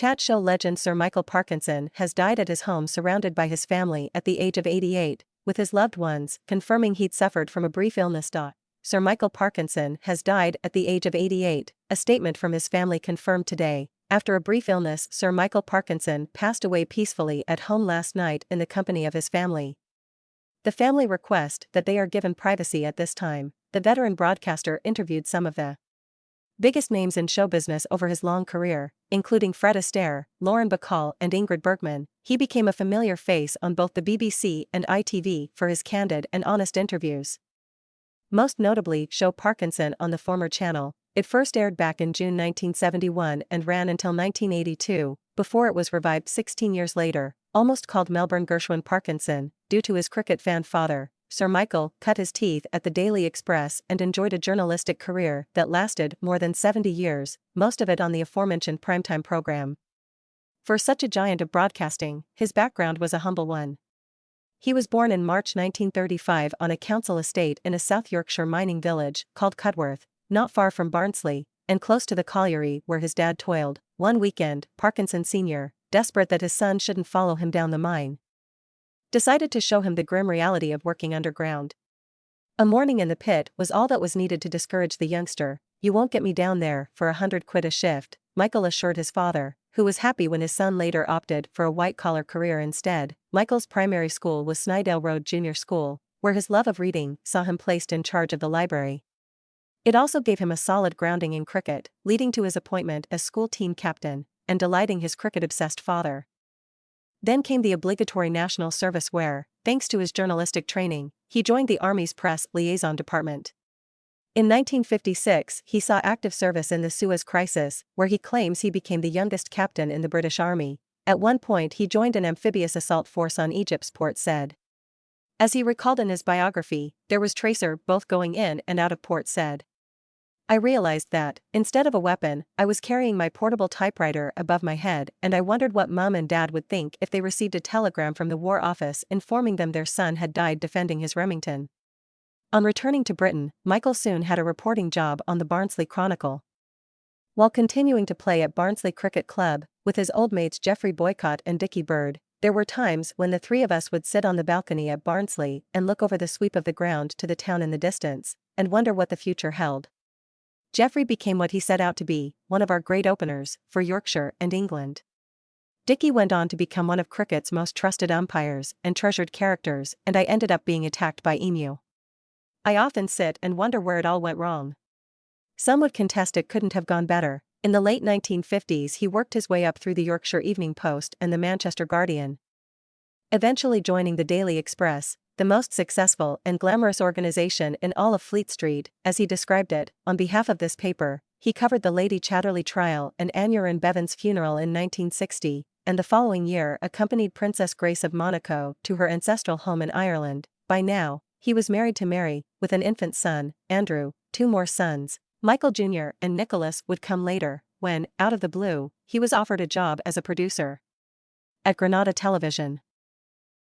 Chat show legend Sir Michael Parkinson has died at his home surrounded by his family at the age of 88, with his loved ones confirming he'd suffered from a brief illness. Sir Michael Parkinson has died at the age of 88, a statement from his family confirmed today. After a brief illness, Sir Michael Parkinson passed away peacefully at home last night in the company of his family. The family request that they are given privacy at this time. The veteran broadcaster interviewed some of the biggest names in show business over his long career, including Fred Astaire, Bacall and Ingrid Bergmann. He became a familiar face on both the BBC and ITV for his candid and honest interviews. Most notably, Show Parkinson on the former channel. It first aired back in June 1971 and ran until 1982, before it was revived 16 years later. Almost called Melbourne Gershwin Parkinson, due to his cricket fan father, Sir Michael cut his teeth at the Daily Express and enjoyed a journalistic career that lasted more than 70 years, most of it on the aforementioned primetime program. For such a giant of broadcasting, his background was a humble one. He was born in March 1935 on a council estate in a South Yorkshire mining village called Cudworth, not far from Barnsley, and close to the colliery where his dad toiled. One weekend, Parkinson Sr., desperate that his son shouldn't follow him down the mine, decided to show him the grim reality of working underground. A morning in the pit was all that was needed to discourage the youngster. "You won't get me down there for £100 a shift," Michael assured his father, who was happy when his son later opted for a white-collar career instead. Michael's primary school was Snydale Road Junior School, where his love of reading saw him placed in charge of the library. It also gave him a solid grounding in cricket, leading to his appointment as school team captain, and delighting his cricket-obsessed father. Then came the obligatory national service where, thanks to his journalistic training, he joined the Army's press liaison department. In 1956, he saw active service in the Suez Crisis, where he claims he became the youngest captain in the British Army. At one point he joined an amphibious assault force on Egypt's port said. As he recalled in his biography, there was tracer both going in and out of port said. "I realized that, instead of a weapon, I was carrying my portable typewriter above my head, and I wondered what Mum and Dad would think if they received a telegram from the War Office informing them their son had died defending his Remington." On returning to Britain, Michael soon had a reporting job on the Barnsley Chronicle. While continuing to play at Barnsley Cricket Club, with his old mates Geoffrey Boycott and Dickie Bird, there were times when the three of us would sit on the balcony at Barnsley and look over the sweep of the ground to the town in the distance, and wonder what the future held. Geoffrey became what he set out to be, one of our great openers, for Yorkshire and England. Dickie went on to become one of cricket's most trusted umpires and treasured characters, and I ended up being attacked by Emu. I often sit and wonder where it all went wrong. Some would contest it couldn't have gone better. In the late 1950s he worked his way up through the Yorkshire Evening Post and the Manchester Guardian, eventually joining the Daily Express, the most successful and glamorous organization in all of Fleet Street, as he described it. On behalf of this paper, he covered the Lady Chatterley trial and Aneurin Bevan's funeral in 1960, and the following year accompanied Princess Grace of Monaco to her ancestral home in Ireland. By now, he was married to Mary, with an infant son, Andrew, two more sons, Michael Jr. and Nicholas would come later, when, out of the blue, he was offered a job as a producer at Granada Television.